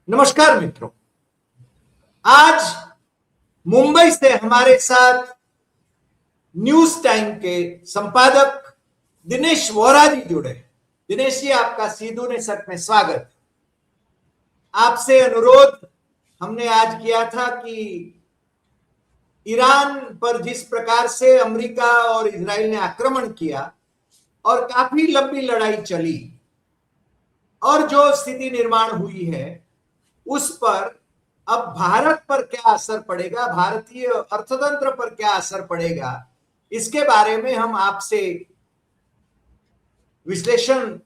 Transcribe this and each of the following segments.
नमस्कार मित्रों। आज मुंबई से हमारे साथ न्यूज टाइम के संपादक दिनेश वोरा जी जुड़े हैं। दिनेश जी, आपका सीधू ने सट में स्वागत। आपसे अनुरोध हमने आज किया था कि ईरान पर जिस प्रकार से अमेरिका और इजराइल ने आक्रमण किया और काफी लंबी लड़ाई चली और जो स्थिति निर्माण हुई है उस पर अब भारत पर क्या असर पड़ेगा, भारतीय अर्थतंत्र पर क्या असर पड़ेगा, इसके बारे में हम आपसे विश्लेषण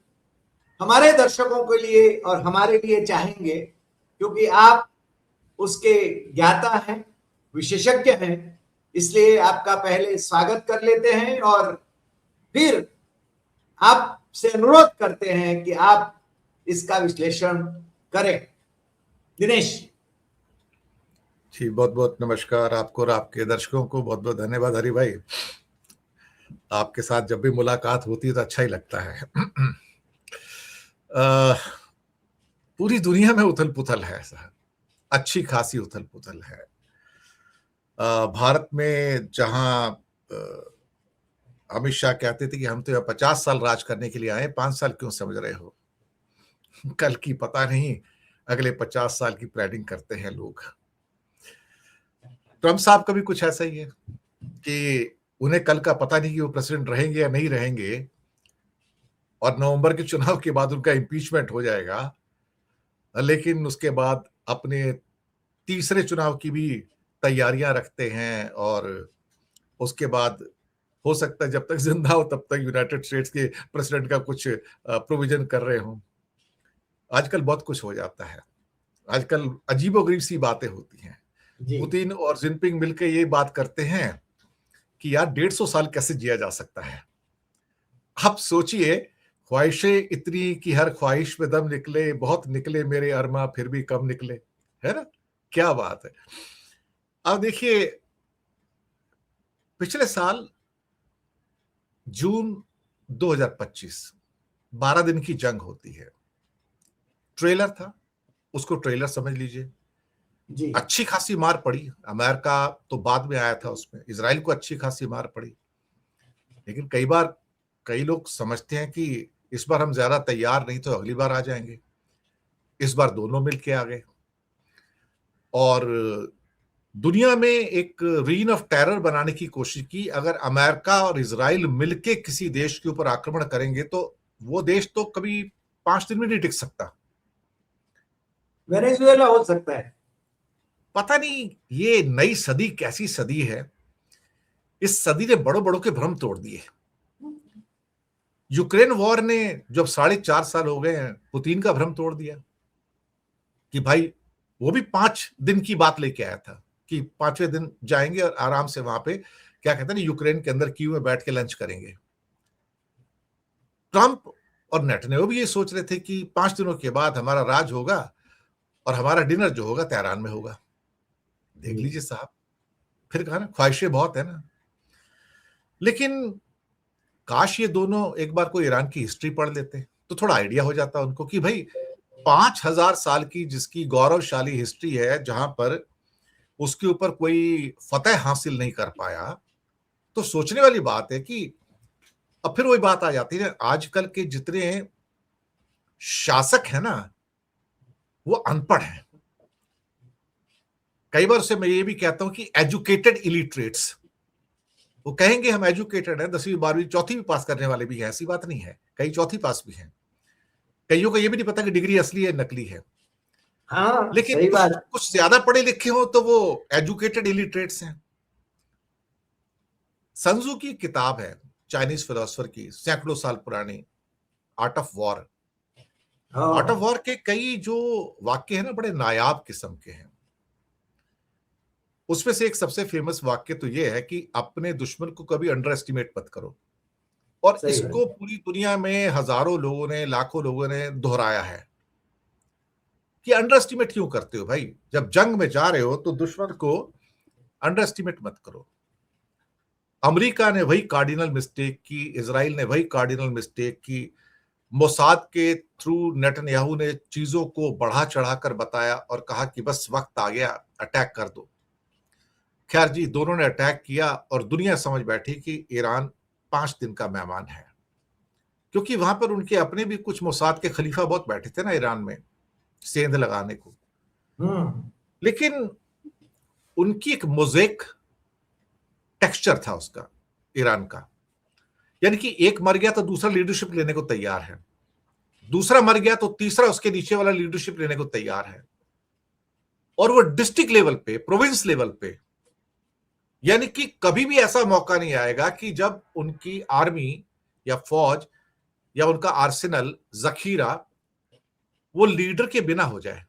हमारे दर्शकों के लिए और हमारे लिए चाहेंगे, क्योंकि आप उसके ज्ञाता हैं, विशेषज्ञ हैं। इसलिए आपका पहले स्वागत कर लेते हैं और फिर आपसे अनुरोध करते हैं कि आप इसका विश्लेषण करें। दिनेश जी, बहुत बहुत नमस्कार आपको और आपके दर्शकों को। बहुत बहुत धन्यवाद हरि भाई। आपके साथ जब भी मुलाकात होती है तो अच्छा ही लगता है। पूरी दुनिया में उथल पुथल है, अच्छी खासी उथल पुथल है। भारत में जहां अमित शाह कहते थे कि हम तो यहाँ 50 साल राज करने के लिए आए, 5 साल क्यों समझ रहे हो? कल की पता नहीं, अगले 50 साल की प्लानिंग करते हैं लोग। ट्रम्प साहब का भी कुछ ऐसा ही है कि उन्हें कल का पता नहीं कि वो प्रेसिडेंट रहेंगे या नहीं रहेंगे, और नवंबर के चुनाव के बाद उनका इम्पीचमेंट हो जाएगा, लेकिन उसके बाद अपने तीसरे चुनाव की भी तैयारियां रखते हैं। और उसके बाद हो सकता है जब तक जिंदा हो तब तक यूनाइटेड स्टेट्स के प्रेसिडेंट का कुछ प्रोविजन कर रहे हो। आजकल बहुत कुछ हो जाता है, आजकल अजीबोगरीब सी बातें होती हैं। पुतिन और जिनपिंग मिलकर ये बात करते हैं कि यार 150 साल कैसे जिया जा सकता है। आप सोचिए, ख्वाहिशें इतनी कि हर ख्वाहिश में दम निकले, बहुत निकले मेरे अरमा फिर भी कम निकले, है ना? क्या बात है। अब देखिए, पिछले साल जून 2025 12 दिन की जंग होती है। ट्रेलर था, उसको ट्रेलर समझ लीजिए। अच्छी खासी मार पड़ी। अमेरिका तो बाद में आया था, उसमें इजराइल को अच्छी खासी मार पड़ी। लेकिन कई बार कई लोग समझते हैं कि इस बार हम ज्यादा तैयार नहीं तो अगली बार आ जाएंगे। इस बार दोनों मिलके आ गए और दुनिया में एक रीजन ऑफ टेरर बनाने की कोशिश की। अगर अमेरिका और इजराइल मिलके किसी देश के ऊपर आक्रमण करेंगे तो वो देश तो कभी 5 दिन में नहीं टिक सकता। वेनेजुएला हो सकता है। पता नहीं ये नई सदी कैसी सदी है। इस सदी ने बड़ों बड़ों के भ्रम तोड़ दिए। यूक्रेन वॉर ने जब 4.5 साल हो गए हैं, पुतिन का भ्रम तोड़ दिया कि भाई, वो भी 5 दिन की बात लेके आया था कि 5वें दिन जाएंगे और आराम से वहां पे क्या कहते हैं, यूक्रेन के अंदर कीव में बैठ के लंच करेंगे। ट्रंप और नेतन्याहू भी ये सोच रहे थे कि 5 दिनों के बाद हमारा राज होगा और हमारा डिनर जो होगा तेहरान में होगा। देख लीजिए साहब, फिर कहा ना, ख्वाहिशें बहुत है ना। लेकिन काश ये दोनों एक बार कोई ईरान की हिस्ट्री पढ़ लेते तो थोड़ा आइडिया हो जाता उनको कि भाई 5000 साल की जिसकी गौरवशाली हिस्ट्री है, जहां पर उसके ऊपर कोई फतह हासिल नहीं कर पाया, तो सोचने वाली बात है कि अब फिर वही बात आ जाती है। आजकल के जितने शासक है ना, वो अनपढ़ हैं। कई बार से मैं ये भी कहता हूं कि एजुकेटेड इलिटरेट्स। वो कहेंगे हम एजुकेटेड हैं, 10वीं 12वीं चौथी भी पास करने वाले भी हैं, ऐसी बात नहीं है, कई चौथी पास भी हैं। कईयों को ये भी नहीं पता कि डिग्री असली है नकली है। हाँ, लेकिन सही बात। कुछ ज्यादा पढ़े लिखे हो तो वो एजुकेटेड इलिटरेट्स हैं। संजू की किताब है, चाइनीज फिलोसफर की, सैकड़ों साल पुरानी, art of war. Art of war के कई जो वाक्य है ना, बड़े नायाब किस्म के हैं। उसमें से एक सबसे फेमस वाक्य तो ये है कि अपने दुश्मन को कभी अंडर एस्टिमेट मत करो। और इसको पूरी दुनिया में हजारों लोगों ने, लाखों लोगों ने दोहराया है कि अंडर एस्टिमेट क्यों करते हो भाई? जब जंग में जा रहे हो तो दुश्मन को अंडर एस्टिमेट मत करो। अमेरिका ने वही कार्डिनल मिस्टेक की, इजराइल ने वही कार्डिनल मिस्टेक की। मोसाद के थ्रू नेतन्याहू ने चीजों को बढ़ा चढ़ाकर बताया और कहा कि बस वक्त आ गया, अटैक कर दो। खैर जी, दोनों ने अटैक किया और दुनिया समझ बैठी कि ईरान 5 दिन का मेहमान है, क्योंकि वहां पर उनके अपने भी कुछ मोसाद के खलीफा बहुत बैठे थे ना ईरान में सेंध लगाने को। लेकिन उनकी एक मोज़ेक टेक्सचर था उसका, ईरान का, यानी कि एक मर गया तो दूसरा लीडरशिप लेने को तैयार है, दूसरा मर गया तो तीसरा उसके नीचे वाला लीडरशिप लेने को तैयार है, और वो डिस्ट्रिक्ट लेवल पे, प्रोविंस लेवल पे। यानी कि कभी भी ऐसा मौका नहीं आएगा कि जब उनकी आर्मी या फौज या उनका आर्सेनल, जखीरा, वो लीडर के बिना हो जाए।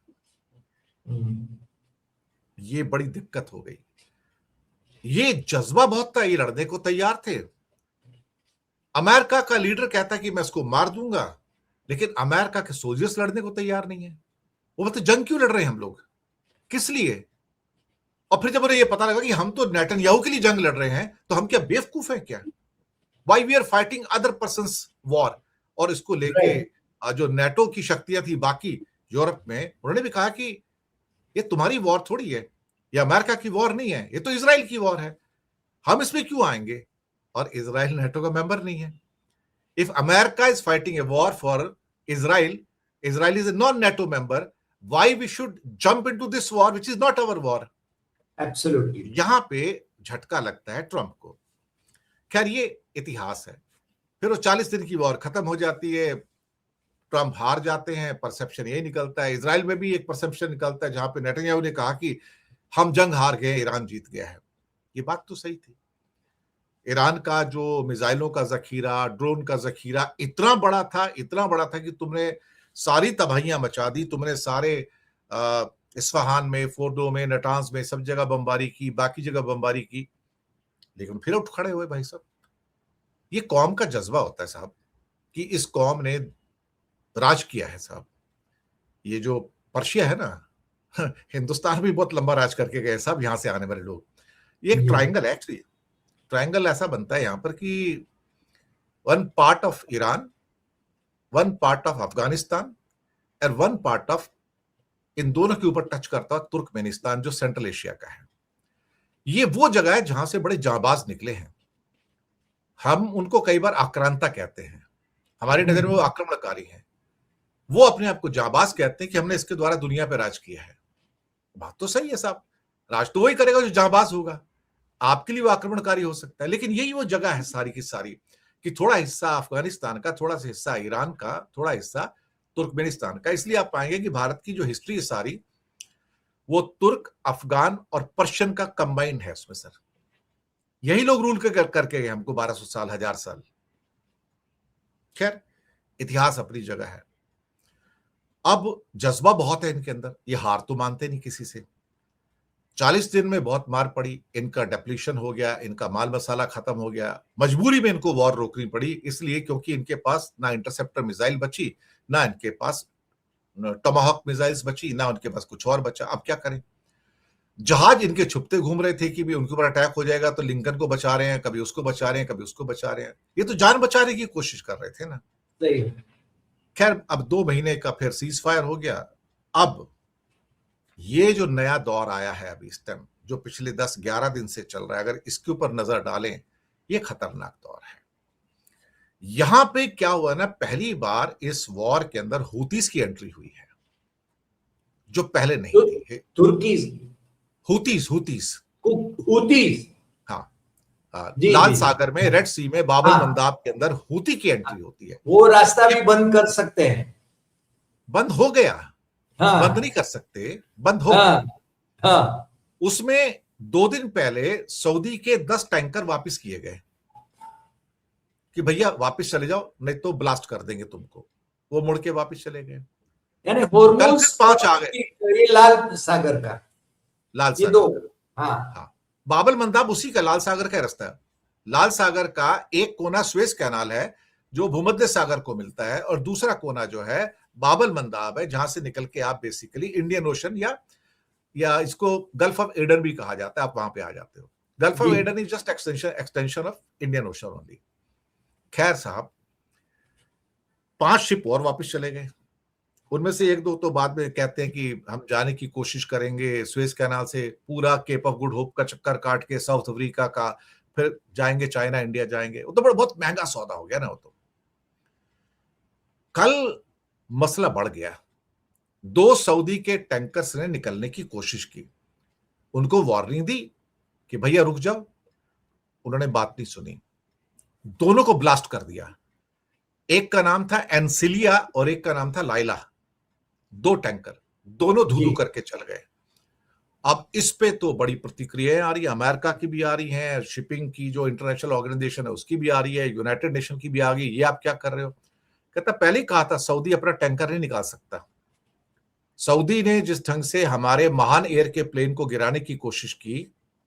ये बड़ी दिक्कत हो गई। ये जज्बा बहुत था, ये लड़ने को तैयार थे। अमेरिका का लीडर कहता कि मैं इसको मार दूंगा, लेकिन अमेरिका के सोल्जर्स लड़ने को तैयार नहीं है। वो मतलब जंग क्यों लड़ रहे हैं हम लोग, किस लिए? और फिर जब उन्हें ये पता लगा कि हम तो नेतन्याहू के लिए जंग लड़ रहे हैं, तो हम क्या बेवकूफ हैं क्या? Why we are fighting other persons war. और इसको लेके जो नेटो की शक्तियां थी बाकी यूरोप में, उन्होंने भी कहा कि ये तुम्हारी वॉर थोड़ी है, ये अमेरिका की वॉर नहीं है, ये तो इजराइल की वॉर है, हम इसमें क्यों आएंगे? और इजराइल नेटो का मेंबर नहीं है। If America is fighting a war for Israel, Israel is a non NATO member, why we should jump into this war which is not our war? Absolutely. यहां पे झटका लगता है ट्रंप को। खैर, ये इतिहास है। फिर वो 40 दिन की वॉर खत्म हो जाती है, ट्रंप हार जाते हैं, परसेप्शन यही निकलता है। इजराइल में भी एक परसेप्शन निकलता है जहां पे नेतन्याहू ने कहा कि हम जंग हार गए, ईरान जीत गया है। ये बात तो सही थी। ईरान का जो मिसाइलों का जखीरा, ड्रोन का जखीरा इतना बड़ा था कि तुमने सारी तबाहियां मचा दी। तुमने सारे इस्फहान में, फोर्डो में, नटांज में सब जगह बमबारी की, बाकी जगह बमबारी की, लेकिन फिर उठ खड़े हुए भाई साहब। ये कौम का जज्बा होता है साहब, कि इस कौम ने राज किया है साहब। ये जो पर्शिया है ना, हिंदुस्तान भी बहुत लंबा राज करके गए साहब यहाँ से आने वाले लोग। ये एक ट्रायंगल है एक्चुअली। ट्रायंगल ऐसा बनता है यहाँ पर कि one part of Iran, one part of Afghanistan और वन पार्ट ऑफ, इन दोनों के ऊपर टच करता है तुर्कमेनिस्तान, जो सेंट्रल एशिया का है। ये वो जगह है जहां से बड़े जांबाज निकले हैं। हम उनको कई बार आक्रांता कहते हैं, हमारी नजर में वो आक्रमणकारी हैं। वो अपने आप को जांबाज कहते हैं कि हमने इसके द्वारा दुनिया पे राज किया है। बात तो सही है साहब, राज तो वही करेगा जो जांबाज होगा। आपके लिए वो आक्रमणकारी हो सकता है, लेकिन यही वो जगह है सारी की सारी, कि थोड़ा हिस्सा अफगानिस्तान का, थोड़ा सा हिस्सा ईरान का, थोड़ा हिस्सा तुर्कमेनिस्तान का। इसलिए आप पाएंगे कि भारत की जो हिस्ट्री है सारी, वो तुर्क, अफगान और पर्शियन का कंबाइन है उसमें सर। यही लोग रूल करके गए हमको 1200 साल, 1000 साल। खैर, इतिहास अपनी जगह है। अब जज्बा बहुत है इनके अंदर, ये हार तो मानते नहीं किसी से। 40 दिन में बहुत मार पड़ी, इनका डेप्लीशन हो गया, इनका माल मसाला खत्म हो गया। मजबूरी में इनको वॉर रोकनी पड़ी, इसलिए क्योंकि इनके पास ना इंटरसेप्टर मिसाइल बची, ना इनके पास टमाहॉक मिसाइल्स बची, ना उनके पास कुछ और बचा। अब क्या करें? जहाज इनके छुपते घूम रहे थे कि भी उनके ऊपर अटैक हो जाएगा तो लिंकन को बचा रहे हैं, कभी उसको बचा रहे हैं, कभी उसको बचा रहे हैं। ये तो जान बचाने की कोशिश कर रहे थे ना। सही। खैर, अब 2 महीने का फिर सीज फायर हो गया। अब ये जो नया दौर आया है अभी इस टाइम, जो पिछले 10-11 दिन से चल रहा है, अगर इसके ऊपर नजर डालें, ये खतरनाक दौर है। यहां पे क्या हुआ ना, पहली बार इस वॉर के अंदर हूतीस की एंट्री हुई है, जो पहले नहीं थी। तुर्कीज, हूतीस हाँ, लाल सागर में, रेड सी में, बाबल मंदाब के अंदर हूती की एंट्री होती है। वो रास्ता भी बंद कर सकते हैं। बंद हो गया। बंद नहीं कर सकते, बंद हो गया। उसमें 2 दिन पहले सऊदी के 10 टैंकर वापस किए गए कि भैया वापस चले जाओ, नहीं तो ब्लास्ट कर देंगे तुमको। वो मुड़ के वापस चले गए। यानी होर्मुज 5 आ गए। ये लाल सागर का, लाल ये सागर, 2। हाँ, बाबल मंदाब उसी का, लाल सागर का रास्ता है। लाल सागर का एक कोना स्वेज कैनाल है जो भूमध्य सागर को मिलता है, और दूसरा कोना जो है बाबल मंदाब है, जहां से निकल के आप बेसिकली इंडियन ओशन या इसको गल्फ ऑफ एडन भी कहा जाता है, आप वहां पे आ जाते हो। Gulf of Aden is just extension of Indian ocean only. खैर साहब, 5 शिप और वापस चले गए। उनमें से एक दो तो बाद में कहते हैं कि हम जाने की कोशिश करेंगे सुएज कैनाल से, पूरा केप ऑफ गुड होप का चक्कर काट के साउथ अफ्रीका का, फिर जाएंगे चाइना, इंडिया जाएंगे। वो तो बहुत महंगा सौदा हो गया ना वो तो। कल मसला बढ़ गया। 2 सऊदी के टैंकर्स ने निकलने की कोशिश की, उनको वार्निंग दी कि भैया रुक जाओ, उन्होंने बात नहीं सुनी, दोनों को ब्लास्ट कर दिया। एक का नाम था एनसिलिया और एक का नाम था लाइला, 2 टैंकर, दोनों धू करके चल गए। अब इस पे तो बड़ी प्रतिक्रियाएं आ रही है, अमेरिका की भी आ रही हैं, शिपिंग की जो इंटरनेशनल ऑर्गेनाइजेशन है उसकी भी आ रही है, यूनाइटेड नेशन की भी आ गई, ये आप क्या कर रहे हो। कहता पहले ही कहा था सऊदी अपना टैंकर नहीं निकाल सकता। सऊदी ने जिस ढंग से हमारे महान एयर के प्लेन को गिराने की कोशिश की,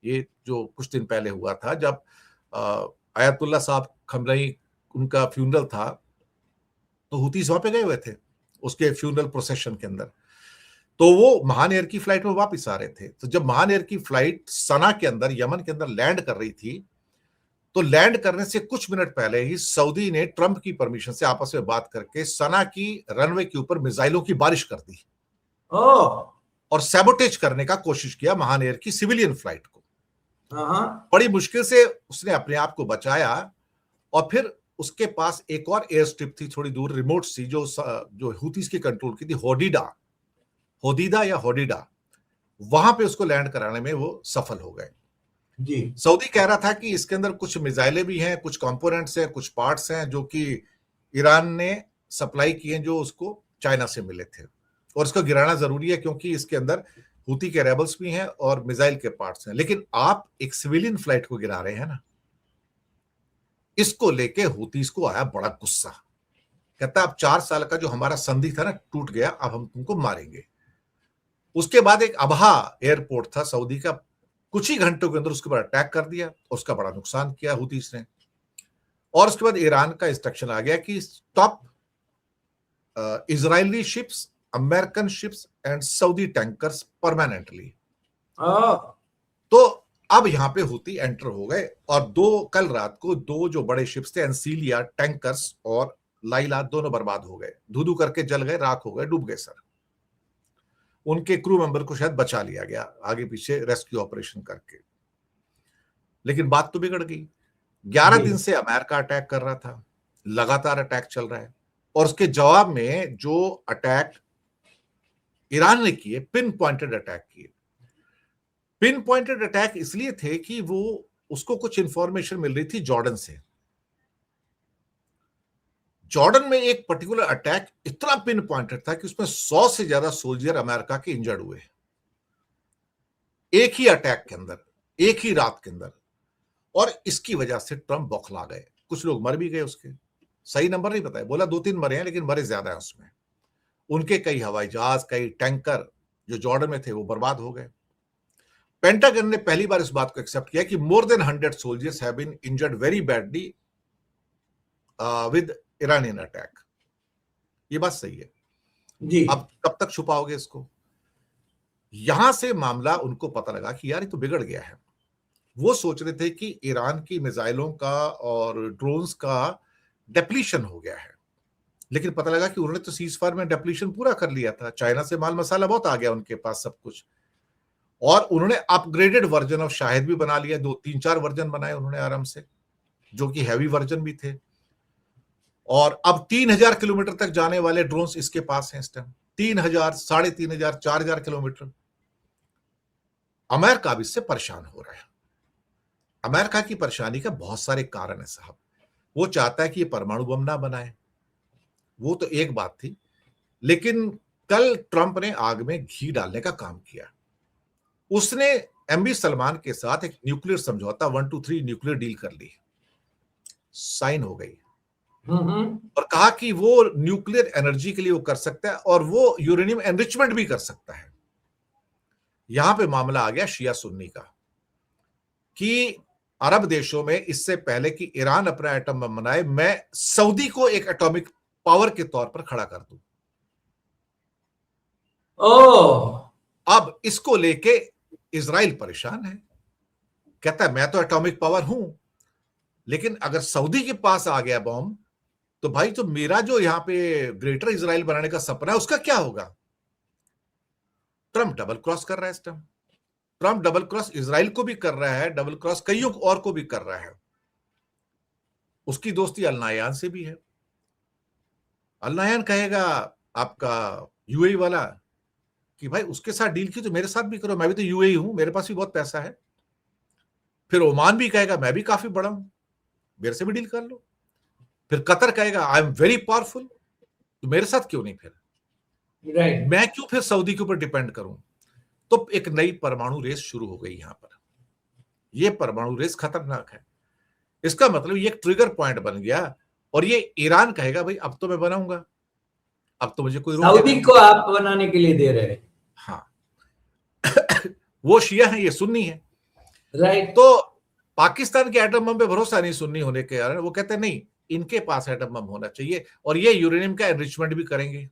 ये जो कुछ दिन पहले हुआ था जब आयतुल्ला साहब खमनई उनका फ्यूनरल था, तो हुतीस वहां पे गए हुए थे उसके फ्यूनरल प्रोसेशन के अंदर। तो वो महान एयर की फ्लाइट में वापस आ रहे थे। तो जब महान एयर की फ्लाइट सना के अंदर, यमन के अंदर लैंड कर रही थी, तो लैंड करने से कुछ मिनट पहले ही सऊदी ने ट्रंप की परमिशन से आपस में बात करके सना की रनवे के ऊपर मिसाइलों की बारिश कर दी और सैबोटेज करने का कोशिश किया महान एयर की सिविलियन फ्लाइट को। बड़ी मुश्किल से उसने अपने आप को बचाया। और फिर उसके पास एक और एयर स्ट्रिप थी थोड़ी दूर, रिमोट सी, जो हुतीस की कंट्रोल की थी, होदीदा या होडीडा, वहां पे उसको लैंड कराने में वो सफल हो गए जी। सऊदी कह रहा था कि इसके अंदर कुछ मिसाइलें भी हैं, कुछ कंपोनेंट्स हैं, कुछ पार्ट्स हैं जो कि ईरान ने सप्लाई किए, जो उसको चाइना से मिले थे, और इसको गिराना जरूरी है क्योंकि इसके अंदर हुती के रेबल्स भी हैं और मिसाइल के पार्ट्स हैं। लेकिन आप एक सिविलियन फ्लाइट को गिरा रहे हैं ना। इसको लेके हुतीस को आया बड़ा गुस्सा। कहता अब 4 साल का जो हमारा संधि था ना, टूट गया, अब हम तुमको मारेंगे। उसके बाद एक अबहा एयरपोर्ट था सऊदी का, कुछ ही घंटों के अंदर उसके ऊपर अटैक कर दिया और उसका बड़ा नुकसान किया हुतीस ने। और उसके बाद ईरान का इंस्ट्रक्शन आ गया कि stop Israeli ships, American ships and Saudi tankers permanently. तो अब यहां पे हुती एंटर हो गए और कल रात को 2 जो बड़े शिप्स थे, एनसीलिया टैंकर्स और लाइला, दोनों बर्बाद हो गए, धू करके जल गए, राख हो गए, डूब गए सर। उनके क्रू मेंबर को शायद बचा लिया गया आगे पीछे रेस्क्यू ऑपरेशन करके। लेकिन बात तो बिगड़ गई। 11 दिन से अमेरिका अटैक कर रहा था, लगातार अटैक चल रहा है, और उसके जवाब में जो अटैक ईरान ने किए, पिन पॉइंटेड अटैक किए। पिन पॉइंटेड अटैक इसलिए थे कि वो उसको कुछ इंफॉर्मेशन मिल रही थी जॉर्डन से। जॉर्डन में एक पर्टिकुलर अटैक इतना पिन पॉइंटेड था कि उसमें 100 से ज्यादा सोल्जर अमेरिका के इंजर्ड हुए एक ही अटैक के अंदर, एक ही रात के अंदर। और इसकी वजह से ट्रंप बौखला गए, कुछ लोग मर भी गए। उसके सही नंबर नहीं पता है, बोला 2-3 मरे हैं, लेकिन मरे ज्यादा है उसमें। उनके कई हवाई जहाज, कई टैंकर जो जॉर्डन में थे वो बर्बाद हो गए। पेंटागन ने पहली बार इस बात को एक्सेप्ट किया कि more than 100 soldiers have been injured very badly with Iranian attack. ये बात सही है जी। अब कब तक छुपाओगे इसको। यहां से मामला उनको पता लगा कि यार ये तो बिगड़ गया है। वो सोच रहे थे कि ईरान की मिसाइलों का और ड्रोन्स का डेप्लीशन हो गया है, लेकिन पता लगा कि उन्होंने तो सीज फायर में डेप्लीशन पूरा कर लिया था। चाइना से माल मसाला बहुत आ गया उनके पास, सब कुछ। और उन्होंने अपग्रेडेड वर्जन ऑफ शाहिद भी बना लिया, 2-3-4 वर्जन बनाए उन्होंने आराम से, जो कि हैवी वर्जन भी थे। और अब 3000 किलोमीटर तक जाने वाले ड्रोन्स इसके पास हैं इस टाइम, 3000, 3500, 4000 किलोमीटर। अमेरिका अब इससे परेशान हो रहा है। अमेरिका की परेशानी का बहुत सारे कारण है साहब। वो चाहता है कि ये परमाणु बम ना बनाए, वो तो एक बात थी। लेकिन कल ट्रंप ने आग में घी डालने का काम किया। उसने एमबी सलमान के साथ एक न्यूक्लियर समझौता 1-2-3 न्यूक्लियर डील कर ली, साइन हो गई, और कहा कि वो न्यूक्लियर एनर्जी के लिए वो कर सकता है और वो यूरेनियम एनरिचमेंट भी कर सकता है। यहां पे मामला आ गया शिया सुन्नी का, कि अरब देशों में इससे पहले कि ईरान अपना एटम बम बनाए, मैं सऊदी को एक एटॉमिक पावर के तौर पर खड़ा कर दूं। अब इसको लेके इजराइल परेशान है, कहता है मैं तो एटॉमिक पावर हूं, लेकिन अगर सऊदी के पास आ गया बॉम्ब तो भाई जो मेरा जो यहाँ पे ग्रेटर इजराइल बनाने का सपना है उसका क्या होगा? ट्रम्प डबल क्रॉस कर रहा है इस time. Trump double cross Israel को भी कर रहा है, डबल क्रॉस कईयों और को भी कर रहा है। उसकी दोस्ती अल नायान से भी है। अल नायान कहेगा आपका यूएई वाला कि भाई उसके साथ डील की तो मेरे साथ भी करो, मैं भी तो यूएई हूं, मेरे पास भी बहुत पैसा है। फिर ओमान भी कहेगा मैं भी काफी बड़ा हूं, मेरे से भी डील कर लो। फिर कतर कहेगा आई एम वेरी पावरफुल, तो मेरे साथ क्यों नहीं? फिर मैं क्यों फिर सऊदी के ऊपर डिपेंड करूं? तो एक नई परमाणु रेस शुरू हो गई यहां पर। यह परमाणु रेस खतरनाक है। इसका मतलब ये एक ट्रिगर पॉइंट बन गया और ये ईरान कहेगा भाई अब तो मैं बनाऊंगा, अब तो मुझे कोई सऊदी को आप बनाने के लिए दे रहे हैं। हाँ वो शिया है, ये सुन्नी है। राइट। तो पाकिस्तान के एटम बम पे भरोसा नहीं सुन्नी होने के कारण, वो कहते हैं नहीं इनके पास एटम बम होना चाहिए और ये यूरेनियम का एनरिचमेंट भी करेंगे।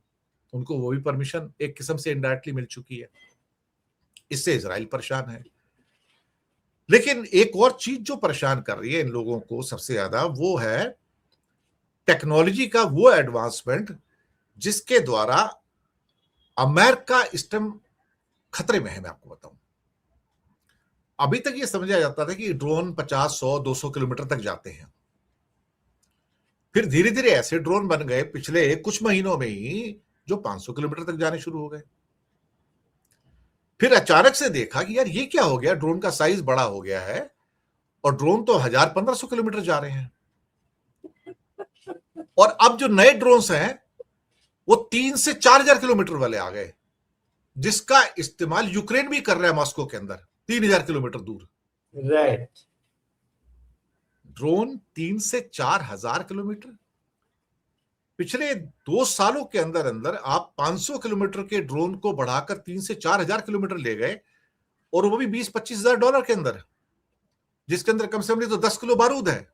उनको वो भी परमिशन एक किस्म से इनडायरेक्टली मिल चुकी है। इससे इजराइल परेशान है। लेकिन एक और चीज जो परेशान कर रही है इन लोगों को सबसे ज्यादा, वो है टेक्नोलॉजी का वो एडवांसमेंट जिसके द्वारा अमेरिका इस टाइम खतरे में है। मैं आपको बताऊं, अभी तक ये समझा जाता था कि ड्रोन 50, 100, 200 किलोमीटर तक जाते हैं। फिर धीरे धीरे ऐसे ड्रोन बन गए पिछले कुछ महीनों में ही जो 500 किलोमीटर तक जाने शुरू हो गए। फिर अचानक से देखा कि यार ये क्या हो गया, ड्रोन का साइज बड़ा हो गया है और ड्रोन तो 1000-1500 किलोमीटर जा रहे हैं। और अब जो नए ड्रोन्स हैं वो 3 से 4000 किलोमीटर वाले आ गए, जिसका इस्तेमाल यूक्रेन भी कर रहा है मॉस्को के अंदर 3000 किलोमीटर दूर। राइट। ड्रोन 3 से 4000 किलोमीटर। पिछले 2 सालों के अंदर अंदर आप 500 किलोमीटर के ड्रोन को बढ़ाकर 3 से 4000 किलोमीटर ले गए, और वो भी 20-25 हजार डॉलर के अंदर, जिसके अंदर कम से कम नहीं तो 10 किलो बारूद है,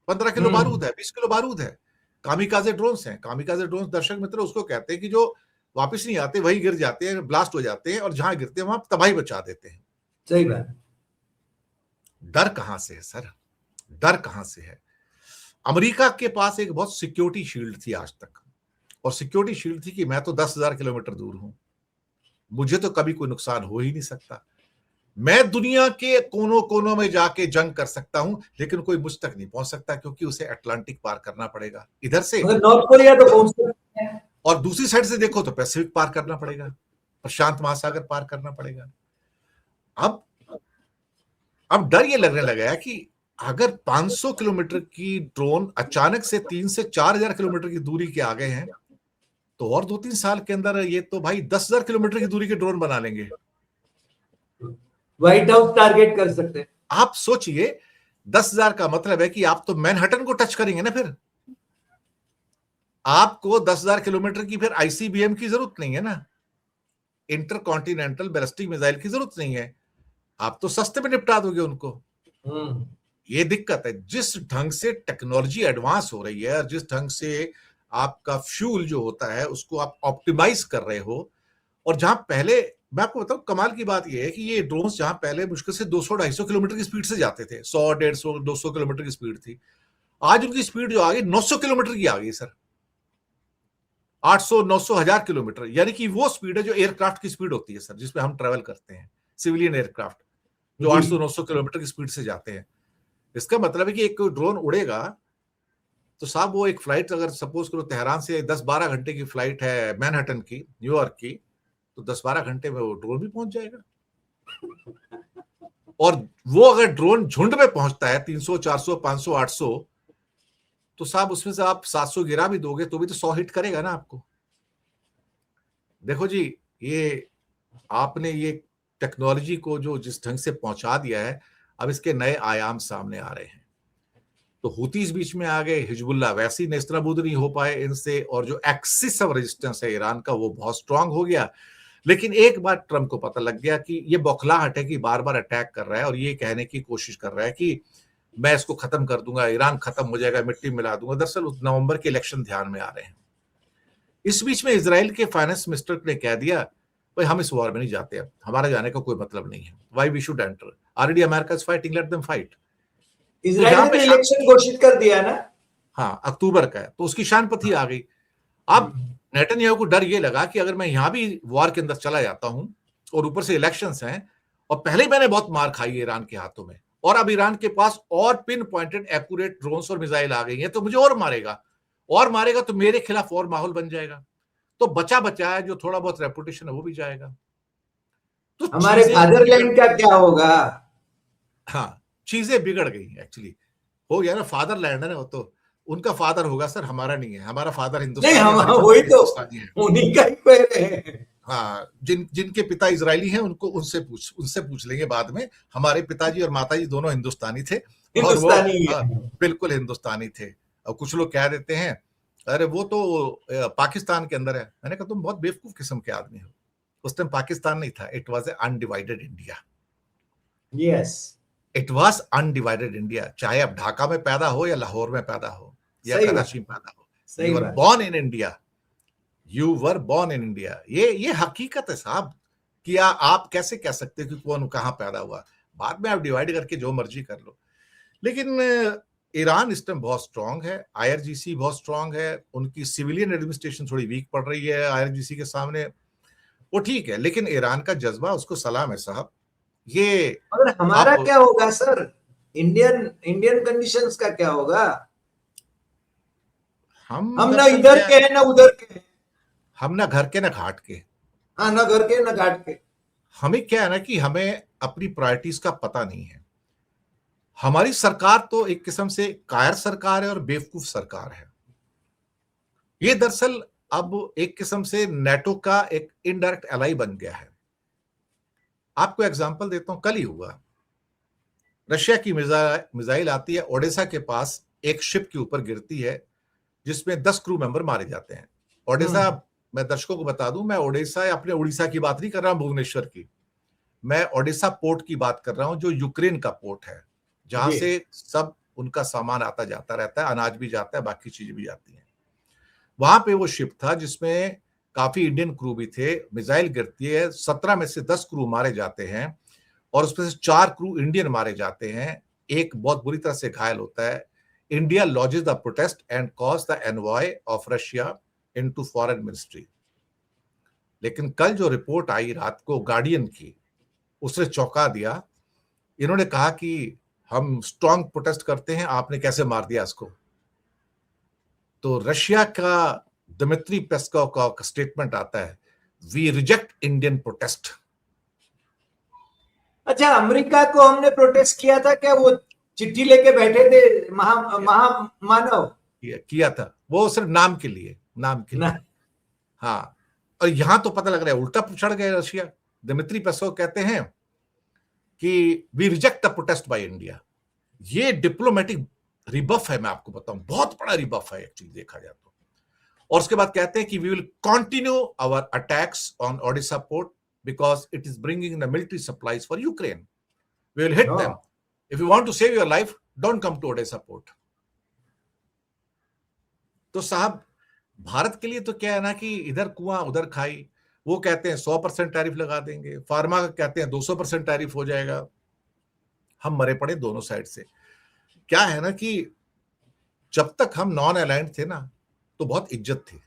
15 किलो बारूद है, 20 किलो बारूद है। कामिकाजे ड्रोन्स हैं। कामिकाजे ड्रोन्स दर्शक मित्र उसको कहते हैं कि जो वापस नहीं आते, वही गिर जाते हैं, ब्लास्ट हो जाते हैं और जहां गिरते हैं वहां तबाही बचा देते हैं। सही बात। डर कहां से है सर? डर कहां से है? अमेरिका के पास एक बहुत सिक्योरिटी शील्ड थी आज तक, और सिक्योरिटी शील्ड थी कि मैं तो 10,000 किलोमीटर दूर हूं, मुझे तो कभी कोई नुकसान हो ही नहीं सकता। मैं दुनिया के कोनों कोनों में जाके जंग कर सकता हूं, लेकिन कोई मुझ तक नहीं पहुंच सकता, क्योंकि उसे अटलांटिक पार करना पड़ेगा इधर से, नॉर्थ कोरिया तो पहुंच सकते हैं, और दूसरी साइड से देखो तो पैसिफिक पार करना पड़ेगा, प्रशांत महासागर पार करना पड़ेगा। अब डर ये लगने लगा है कि अगर 500 किलोमीटर की ड्रोन अचानक से 3 से 4000 किलोमीटर की दूरी के आ गए हैं, तो और 2-3 साल के अंदर ये तो भाई 10,000 किलोमीटर की दूरी के ड्रोन बना लेंगे। व्हाइट हाउस टारगेट कर सकते हैं। आप सोचिए 10,000 का मतलब है कि आप तो मैनहट्टन को टच करेंगे ना। फिर आपको 10,000 किलोमीटर की फिर आईसीबीएम की जरूरत नहीं है ना, इंटरकॉन्टिनेंटल बैलिस्टिक मिसाइल की जरूरत नहीं है, आप तो सस्ते में निपटा दोगे उनको। ये दिक्कत है। जिस ढंग से टेक्नोलॉजी एडवांस हो रही है और जिस ढंग से आपका फ्यूल जो होता है उसको आप ऑप्टिमाइज कर रहे हो, और जहां पहले मैं आपको बताऊं कमाल की बात यह है कि ये ड्रोन्स जहां पहले मुश्किल से 200-250 किलोमीटर की स्पीड से जाते थे, 100-150-200 किलोमीटर की स्पीड थी, आज उनकी स्पीड जो आ गई 900 किलोमीटर की आ गई सर। 800-900-1000 किलोमीटर, यानी कि वो स्पीड है जो एयरक्राफ्ट की स्पीड होती है सर, जिसमें हम ट्रेवल करते हैं, सिविलियन एयरक्राफ्ट जो 800-900 किलोमीटर की स्पीड से जाते हैं। इसका मतलब है कि एक ड्रोन उड़ेगा तो साहब वो एक फ्लाइट अगर सपोज करो तेहरान से 10-12 घंटे की फ्लाइट है मैनहट्टन की, न्यूयॉर्क की, तो 10-12 घंटे में वो ड्रोन भी पहुंच जाएगा। और वो अगर ड्रोन झुंड में पहुंचता है 300, 400, 500, 800, तो साहब उसमें से आप 700 गिरा भी दोगे तो भी तो 100 हिट करेगा ना आपको। देखो जी, ये आपने ये टेक्नोलॉजी को जो जिस ढंग से पहुंचा दिया है, अब इसके नए आयाम सामने आ रहे हैं। तो हुतीज बीच में आ गए, हिजबुल्लाह वैसी नेस्तनाबूद नहीं हो पाए इनसे, और जो एक्सिस ऑफ रेजिस्टेंस है ईरान का वो बहुत स्ट्रांग हो गया। लेकिन एक बार ट्रम्प को पता लग गया कि ये बौखलाहट है कि बार बार अटैक कर रहा है और ये कहने की कोशिश कर रहा है कि मैं इसको खत्म कर दूंगा, ईरान खत्म हो जाएगा, मिट्टी मिला दूंगा। दरअसल उस नवंबर के इलेक्शन ध्यान में आ रहे हैं। इस बीच में इजराइल के फाइनेंस मिनिस्टर ने कह दिया भाई हम इस वॉर में नहीं जाते, अब हमारा जाने का कोई मतलब नहीं है, why we should enter, already America is fighting, let them fight. इजराइल ने तो इलेक्शन घोषित कर दिया ना। हाँ, अक्टूबर का है, तो उसकी शानपथी आ गई। अब नेतन्याहू को डर ये लगा कि अगर मैं यहां भी वॉर के अंदर चला जाता हूं और ऊपर से इलेक्शंस हैं, और पहले ही मैंने बहुत मार खाई है ईरान के हाथों में, और अब ईरान के पास और पिन पॉइंटेड एक्यूरेट ड्रोन्स और मिसाइल आ गई हैं, तो मुझे और मारेगा तो मेरे खिलाफ और माहौल बन जाएगा, तो बचा बचाया जो थोड़ा बहुत रेपुटेशन है वो भी जाएगा। तो हमारे फादरलैंड का क्या होगा? हाँ, चीजें बिगड़ गई एक्चुअली। हो गया ना, फादरलैंड है ना, वो तो उनका फादर होगा सर, हमारा नहीं है। हमारा फादर हिंदुस्तानी नहीं, है, हम वही तो हिंदुस्तानी है। उन्हीं का ही कह रहे हैं। हाँ, जिनके पिता इजरायली हैं उनको उनसे पूछ लेंगे बाद में। हमारे पिताजी और माताजी दोनों हिंदुस्तानी थे, और वो हिंदुस्तानी है। बिल्कुल हिंदुस्तानी थे। और कुछ लोग कह देते हैं अरे वो तो पाकिस्तान के अंदर है। मैंने कहा तुम बहुत बेवकूफ किस्म के आदमी हो। उस टाइम पाकिस्तान नहीं था, it was a undivided India. Yes, it was undivided India. चाहे अब ढाका में पैदा हो या लाहौर में पैदा हो या सही कराची बात, में पैदा हो, सही यू वर बात। Born in India, you were born in India. ये हकीकत है साहब, कि आप कैसे कह सकते हो कि कौन कहां पैदा हुआ। बाद में आप डिवाइड करके जो मर्जी कर लो। लेकिन ईरान इस टाइम बहुत स्ट्रांग है, आईआरजीसी बहुत स्ट्रांग है, उनकी सिविलियन एडमिनिस्ट्रेशन थोड़ी वीक पड़ रही है आईआरजीसी के सामने, वो ठीक है, लेकिन ईरान का जज्बा, उसको सलाम है साहब। ये और हमारा आप क्या होगा सर? इंडियन इंडियन कंडीशंस का क्या होगा? हम ना दरअसल इधर क्या के हैं ना उधर के हैं। हम ना घर के ना घाट के। हाँ, ना घर के ना घाट के। हमें क्या है ना कि हमें अपनी प्रायोरिटीज का पता नहीं है। हमारी सरकार तो एक किस्म से कायर सरकार है और बेवकूफ सरकार है। ये दरअसल अब एक किस्म से नेटो का एक इनडायरेक्ट एलाई बन गया है। आपको एग्जांपल देता हूं, कल ही हुआ, रशिया की मिसाइल आती है, ओडेसा के पास एक शिप के ऊपर गिरती है जिसमें 10 क्रू मेंबर मारे जाते हैं। ओडेसा, मैं दर्शकों को बता दूं, मैं ओडेसा या अपने उड़ीसा की बात नहीं कर रहा हूं, भुवनेश्वर की, मैं ओडेसा पोर्ट की बात कर रहा हूं, जो यूक्रेन का पोर्ट है, जहां जी। से सब उनका सामान आता जाता रहता है, अनाज भी जाता है, बाकी चीजें भी जाती हैं। वहां पे वो शिप था जिसमें काफी इंडियन क्रू भी थे। मिसाइल गिरती है, 17 में से 10 क्रू मारे जाते हैं, और उसमें से 4 क्रू इंडियन मारे जाते हैं, एक बहुत बुरी तरह से घायल होता है। India launches the protest and cause the envoy of Russia into foreign ministry. लेकिन कल जो रिपोर्ट आई रात को गार्डियन की, उसने चौंका दिया। इन्होंने कहा कि हम स्ट्रांग प्रोटेस्ट करते हैं, आपने कैसे मार दिया इसको। तो रशिया का दिमित्री पेस्कोव का स्टेटमेंट आता है, वी रिजेक्ट इंडियन प्रोटेस्ट। अच्छा, अमेरिका को हमने प्रोटेस्ट किया था क्या? वो चिट्ठी लेके बैठे थे महामानव। किया था, वो सिर्फ नाम के लिए, नाम के लिए। हाँ, और यहां तो पता लग रहा है उल्टा चढ़ गए रशिया। दिमित्री पेस्कोव कहते हैं कि we reject the protest by India. ये डिप्लोमेटिक रिबफ है, मैं आपको बताऊं, बहुत बड़ा रिबफ है एक्चुअली देखा जाए तो। और उसके बाद कहते हैं कि we will continue our attacks on Odisha port because it is bringing the military supplies for Ukraine, we will hit them, if you want to save your life don't come to Odisha port. तो साहब, भारत के लिए तो क्या है ना कि इधर कुआं उधर खाई। वो कहते हैं 100% टैरिफ लगा देंगे, फार्मा कहते हैं 200% टैरिफ हो जाएगा। हम मरे पड़े दोनों साइड से। क्या है ना कि जब तक हम नॉन अलाइंड थे ना, तो बहुत इज्जत थी।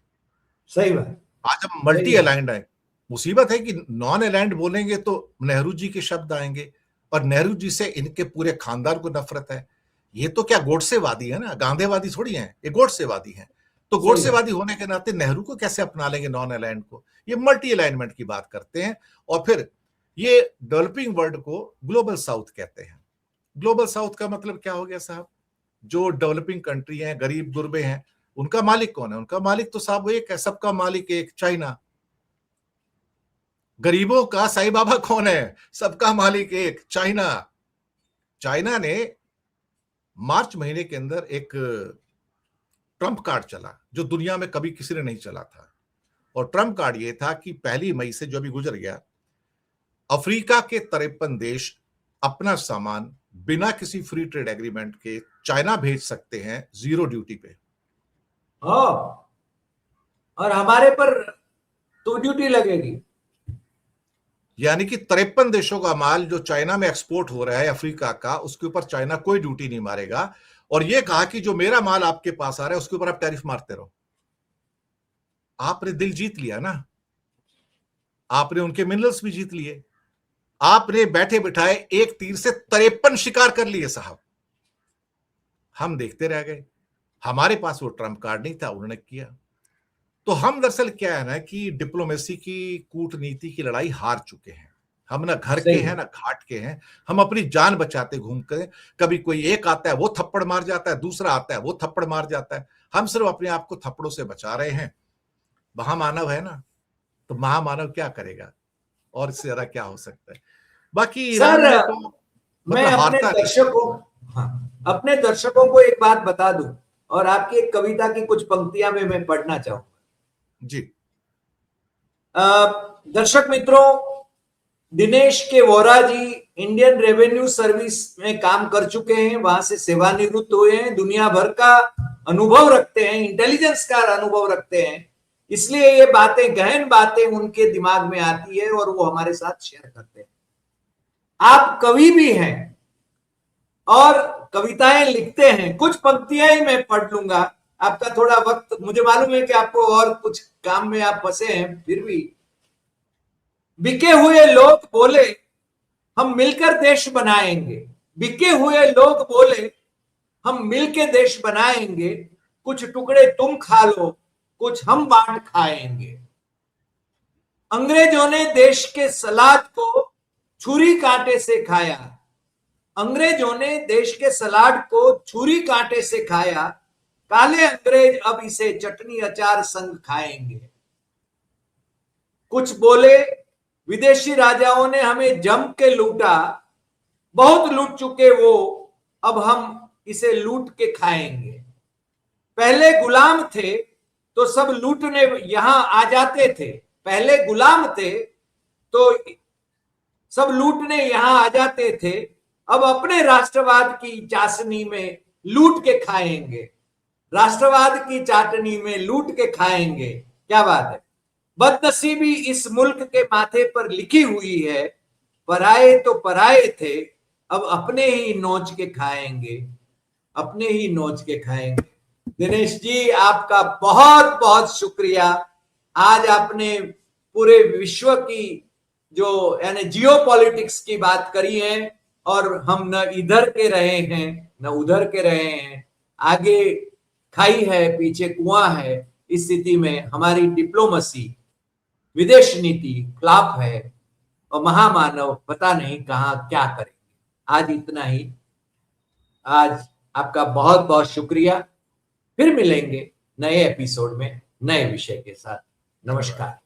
सही बात। आज हम मल्टी अलाइंड आए, मुसीबत है कि नॉन अलाइंड बोलेंगे तो नेहरू जी के शब्द आएंगे, और नेहरू जी से इनके पूरे खानदान को नफरत है। ये तो क्या गोडसेवादी है ना, गांधीवादी थोड़ी है, ये गोडसेवादी है। तो गोडसेवादी होने के नाते नेहरू को कैसे अपना लेंगे नॉन अलाइंड को। ये मल्टी अलाइनमेंट की बात करते हैं, और फिर ये डेवलपिंग वर्ल्ड को ग्लोबल साउथ कहते हैं। ग्लोबल साउथ का मतलब क्या हो गया साहब? जो डेवलपिंग कंट्री हैं, गरीब गुरबे हैं, उनका मालिक कौन है? उनका मालिक तो साहब एक है, सबका मालिक एक, चाइना। गरीबों का साईं बाबा कौन है? सबका मालिक एक, चाइना। चाइना ने मार्च महीने के अंदर एक ट्रंप कार्ड चला, जो दुनिया में कभी किसी ने नहीं चला था। और ट्रंप कार्ड ये था कि 1 मई से, जो अभी गुजर गया, अफ्रीका के 53 देश अपना सामान बिना किसी फ्री ट्रेड एग्रीमेंट के चाइना भेज सकते हैं 0 ड्यूटी पे। और हमारे पर तो ड्यूटी लगेगी। यानी कि 53 देशों का माल जो चाइना में एक्सपोर्ट हो रहा है अफ्रीका का, उसके ऊपर चाइना कोई ड्यूटी नहीं मारेगा। और ये कहा कि जो मेरा माल आपके पास आ रहा है उसके ऊपर आप टैरिफ मारते रहो। आपने दिल जीत लिया ना, आपने उनके मिनरल्स भी जीत लिए, आपने बैठे बिठाए एक तीर से 53 शिकार कर लिए साहब। हम देखते रह गए, हमारे पास वो ट्रम्प कार्ड नहीं था, उन्होंने किया। तो हम दरअसल क्या है ना कि डिप्लोमेसी की, कूटनीति की लड़ाई हार चुके हैं। हम ना घर के हैं ना घाट के हैं, हम अपनी जान बचाते घूमते हैं। कभी कोई एक आता है वो थप्पड़ मार जाता है, दूसरा आता है वो थप्पड़ मार जाता है। हम सिर्फ अपने आप को थप्पड़ों से बचा रहे हैं। महामानव है ना, तो महामानव क्या करेगा, और इससे ज्यादा क्या हो सकता है। बाकी ईरान सर, में तो मैं मतलब अपने हारता नहीं। दर्शकों अपने दर्शकों को एक बात बता दूं, और आपकी एक कविता की कुछ पंक्तियां में मैं पढ़ना चाहूंगा जी। दर्शक मित्रों, दिनेश के वोरा जी इंडियन रेवेन्यू सर्विस में काम कर चुके हैं, वहां से सेवानिवृत्त हुए हैं, दुनिया भर का अनुभव रखते हैं, इंटेलिजेंस का अनुभव रखते हैं, इसलिए ये बातें, गहन बातें उनके दिमाग में आती है और वो हमारे साथ शेयर करते हैं। आप कवि भी हैं और कविताएं लिखते हैं, कुछ पंक्तियां ही मैं पढ़ लूंगा। आपका थोड़ा वक्त, मुझे मालूम है कि आपको और कुछ काम में आप फंसे हैं, फिर भी। बिके हुए लोग बोले हम मिलकर देश बनाएंगे, बिके हुए लोग बोले हम मिलकर देश बनाएंगे, कुछ टुकड़े तुम खा लो, कुछ हम बांट खाएंगे। अंग्रेजों ने देश के सलाद को छुरी कांटे से खाया, अंग्रेजों ने देश के सलाद को छुरी कांटे से खाया, काले अंग्रेज अब इसे चटनी अचार संग खाएंगे। कुछ बोले विदेशी राजाओं ने हमें जम के लूटा, बहुत लूट चुके वो, अब हम इसे लूट के खाएंगे। पहले गुलाम थे तो सब लूटने यहां आ जाते थे, पहले गुलाम थे तो सब लूटने यहां आ जाते थे, अब अपने राष्ट्रवाद की चाशनी में लूट के खाएंगे, राष्ट्रवाद की चाटनी में लूट के खाएंगे। क्या बात है। बदनसीबी इस मुल्क के माथे पर लिखी हुई है, पराए तो पराए थे, अब अपने ही नोच के खाएंगे, अपने ही नोच के खाएंगे। दिनेश जी, आपका बहुत बहुत शुक्रिया। आज आपने पूरे विश्व की जो यानी जियो पॉलिटिक्स की बात करी है, और हम न इधर के रहे हैं न उधर के रहे हैं, आगे खाई है पीछे कुआं है। इस स्थिति में हमारी डिप्लोमेसी, विदेश नीति फ्लॉप है और महामानव पता नहीं कहां क्या करेंगे। आज इतना ही। आज आपका बहुत बहुत शुक्रिया। फिर मिलेंगे नए एपिसोड में नए विषय के साथ। नमस्कार।